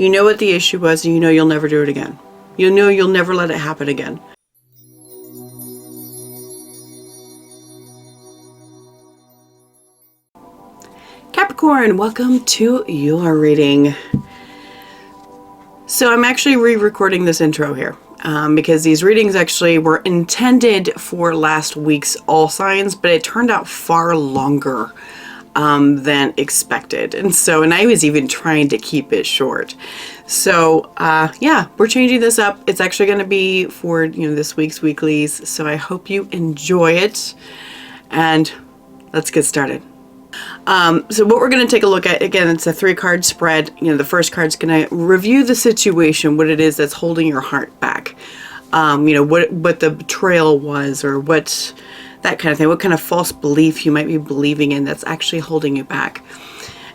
You know what the issue was, and you know you'll never do it again. You know you'll never let it happen again. Capricorn, welcome to your reading. So I'm actually re-recording this intro here because these readings actually were intended for last week's all signs, but it turned out far longer than expected. And I was even trying to keep it short. So yeah, we're changing this up. It's actually going to be for, this week's weeklies. So I hope you enjoy it, and let's get started. So what we're going to take a look at, again, it's a 3-card spread. The first card's going to review the situation, what it is that's holding your heart back. What the betrayal was, or what that kind of thing, what kind of false belief you might be believing in that's actually holding you back.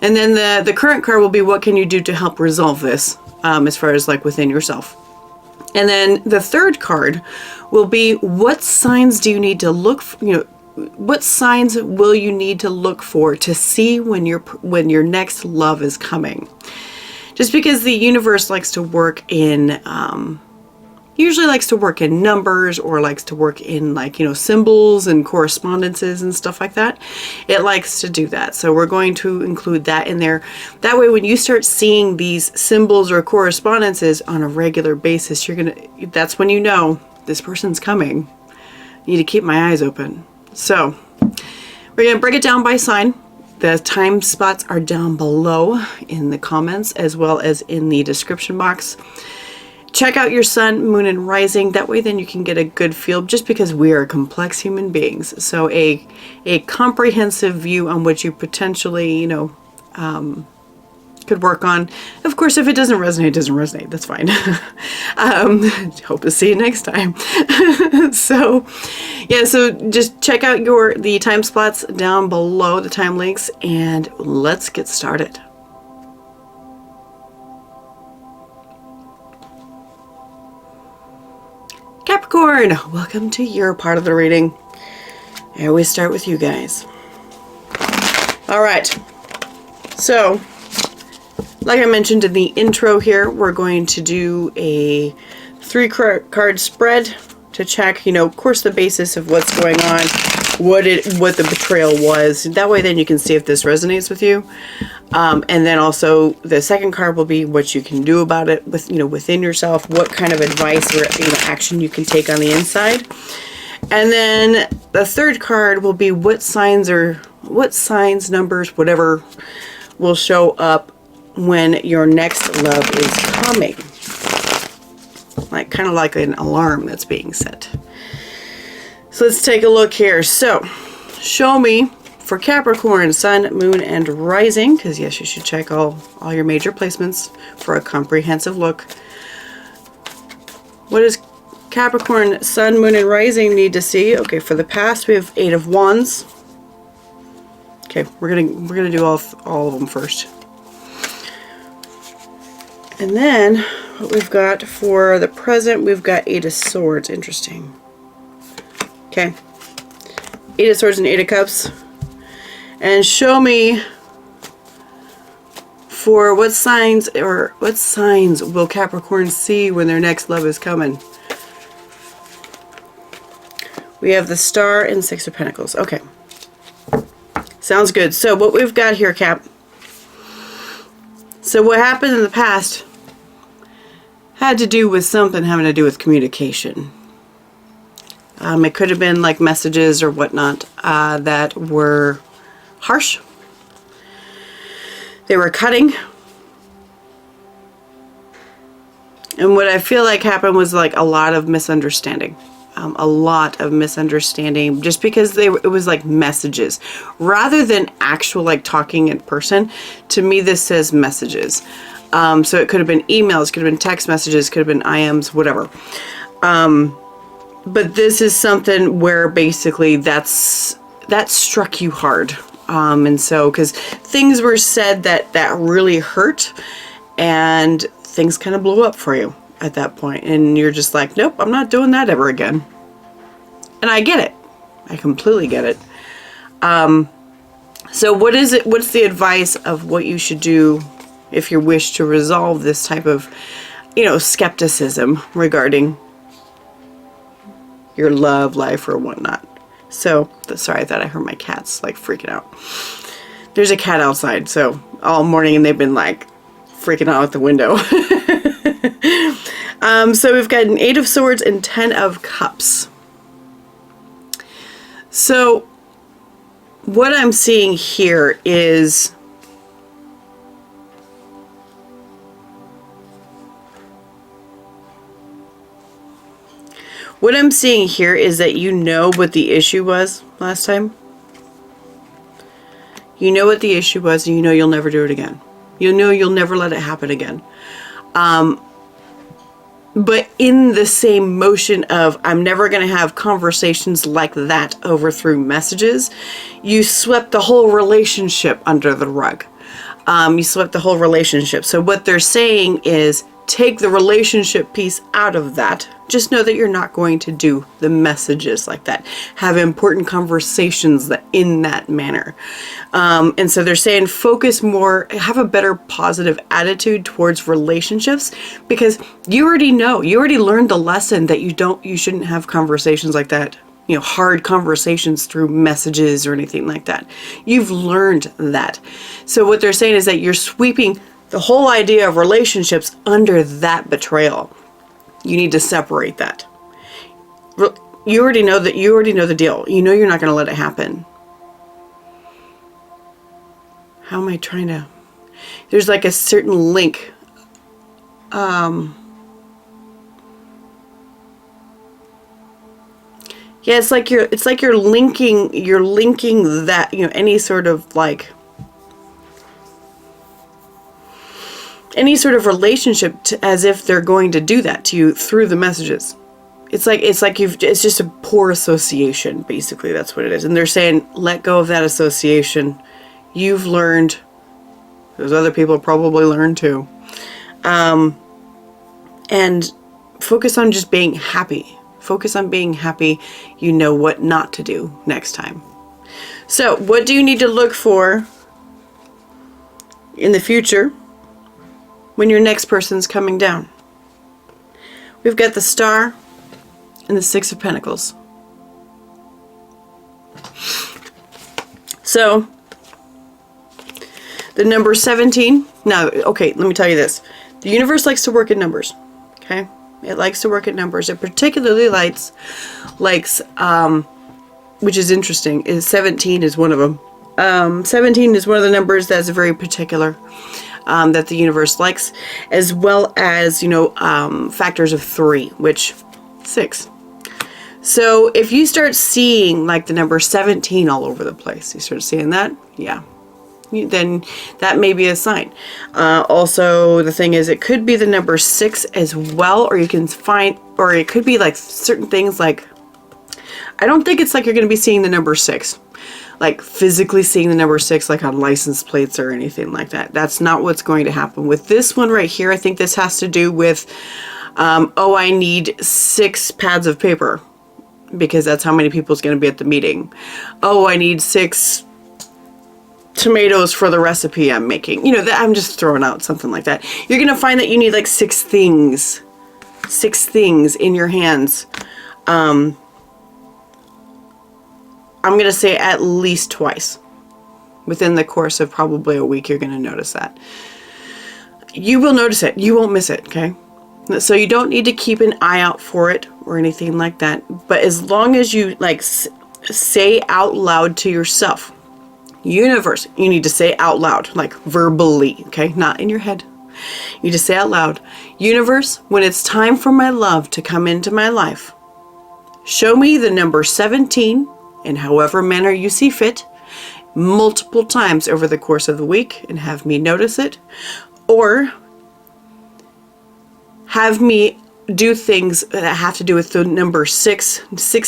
And then the current card will be, what can you do to help resolve this, as far as like within yourself. And then the third card will be, what signs do you need to look for, what signs will you need to look for to see when your next love is coming? Just because the universe likes to work in, usually likes to work in numbers, or likes to work in symbols and correspondences and stuff like that. It likes to do that. So we're going to include that in there. That way, when you start seeing these symbols or correspondences on a regular basis, that's when you know this person's coming. I need to keep my eyes open. So we're going to break it down by sign. The time spots are down below in the comments, as well as in the description box. Check out your sun, moon, and rising. That way then you can get a good feel, just because we are complex human beings. So a comprehensive view on what you potentially, could work on. Of course, if it doesn't resonate, it doesn't resonate. That's fine. Hope to see you next time. So just check out the time spots down below, the time links, and let's get started. Capricorn, welcome to your part of the reading. I always start with you guys. All right. So, like I mentioned in the intro here, we're going to do a 3-card spread to check, of course, the basis of what's going on, what the betrayal was. That way then you can see if this resonates with you. And then also the second card will be what you can do about it within yourself, what kind of advice or action you can take on the inside. And then the third card will be what signs, numbers, whatever, will show up when your next love is coming. Kind of like an alarm that's being set. So let's take a look here. So show me for Capricorn, sun, moon, and rising, because yes, you should check all your major placements for a comprehensive look. What does Capricorn, sun, moon, and rising need to see? Okay, for the past we have 8 of Wands. Okay, we're gonna do all of them first. And then what we've got for the present, we've got 8 of Swords. Interesting. Okay. 8 of Swords and 8 of Cups. And show me for what signs will Capricorn see when their next love is coming. We have the Star and 6 of Pentacles. Okay. Sounds good. So what we've got here, Cap. So what happened in the past had to do with something having to do with communication. It could have been like messages or whatnot that were harsh. They were cutting. And what I feel like happened was like a lot of misunderstanding. Just because it was like messages rather than actual talking in person. To me, this says messages. So it could have been emails, could have been text messages, could have been IMs, whatever. But this is something where basically that struck you hard. And so, because things were said that really hurt, and things kind of blew up for you at that point, and you're just like, nope, I'm not doing that ever again. And I get it. I completely get it. So what is it? What's the advice of what you should do if you wish to resolve this type of, skepticism regarding your love life or whatnot. So, sorry, I thought I heard my cats like freaking out. There's a cat outside, so all morning, and they've been like freaking out the window. So we've got an 8 of Swords and 10 of Cups. So what I'm seeing here is that you know what the issue was last time. You know what the issue was, and you know you'll never do it again. You know you'll never let it happen again. But in the same motion of, I'm never going to have conversations like that over through messages, you swept the whole relationship under the rug. You swept the whole relationship. So what they're saying is, take the relationship piece out of that. Just know that you're not going to do the messages like that. Have important conversations in that manner. And so they're saying focus more, have a better positive attitude towards relationships, because you already learned the lesson that you shouldn't have conversations like that. Hard conversations through messages or anything like that. You've learned that. So what they're saying is that you're sweeping the whole idea of relationships under that betrayal. You need to separate that. You already know the deal. You know you're not going to let it happen. How am I trying to... There's like a certain link. Yeah, it's like you're linking that, any sort of like... any sort of relationship as if they're going to do that to you through the messages. It's just a poor association, basically. That's what it is. And they're saying, let go of that association. You've learned. Those other people probably learned too. And focus on just being happy. Focus on being happy. You know what not to do next time. So what do you need to look for in the future when your next person's coming down? We've got the Star and the 6 of Pentacles. So, the number 17. Now, okay, let me tell you this. The universe likes to work in numbers. Okay? It likes to work in numbers. It particularly likes, which is interesting, is 17 is one of them. 17 is one of the numbers that's very particular. That the universe likes, as well as, factors of 3, which 6. So if you start seeing like the number 17 all over the place, you start seeing that, yeah, then that may be a sign. Also, the thing is, it could be the number 6 as well, or you can find, or it could be like certain things like, I don't think it's like you're going to be seeing the number 6. Like physically seeing the number 6 like on license plates or anything like that. That's not what's going to happen. With this one right here, I think this has to do with, I need 6 pads of paper because that's how many people's going to be at the meeting. Oh, I need 6 tomatoes for the recipe I'm making. I'm just throwing out something like that. You're going to find that you need like 6 things in your hands. I'm going to say at least twice. Within the course of probably a week, you're going to notice that. You will notice it. You won't miss it, okay? So you don't need to keep an eye out for it or anything like that. But as long as you say out loud to yourself, universe, you need to say out loud, like verbally, okay? Not in your head. You just say out loud, universe, when it's time for my love to come into my life, show me the number 17 in however manner you see fit, multiple times over the course of the week, and have me notice it, or have me do things that have to do with the number 6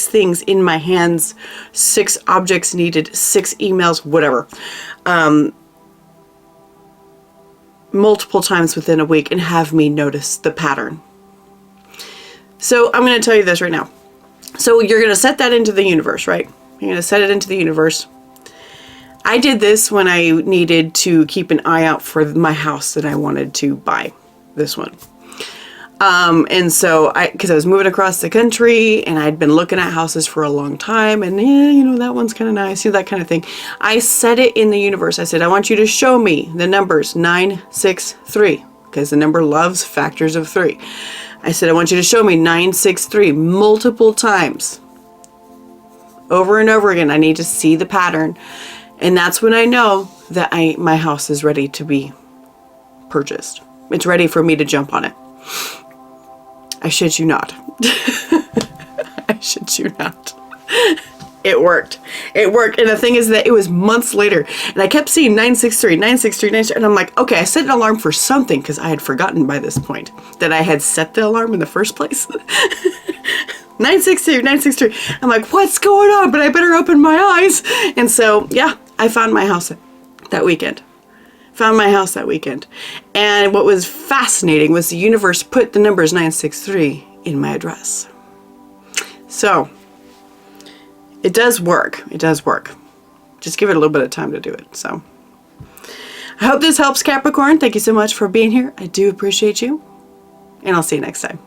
things in my hands, 6 objects needed, 6 emails, whatever, multiple times within a week, and have me notice the pattern. So I'm going to tell you this right now. So you're going to set that into the universe, right? You're going to set it into the universe. I did this when I needed to keep an eye out for my house that I wanted to buy, this one. And so because I was moving across the country and I'd been looking at houses for a long time and yeah, you know, that one's kind of nice, you know, that kind of thing. I set it in the universe. I said, I want you to show me the numbers 963 because the number loves factors of 3. I said, I want you to show me 963 multiple times over and over again. I need to see the pattern. And that's when I know that my house is ready to be purchased. It's ready for me to jump on it. I shit you not. I shit you not. It worked. It worked. And the thing is that it was months later. And I kept seeing 963, 963, 963. And I'm like, okay, I set an alarm for something because I had forgotten by this point that I had set the alarm in the first place. 963, 963. I'm like, what's going on? But I better open my eyes. And so, yeah, I found my house that weekend. Found my house that weekend. And what was fascinating was the universe put the numbers 963 in my address. So it does work. It does work. Just give it a little bit of time to do it. So I hope this helps, Capricorn. Thank you so much for being here. I do appreciate you. And I'll see you next time.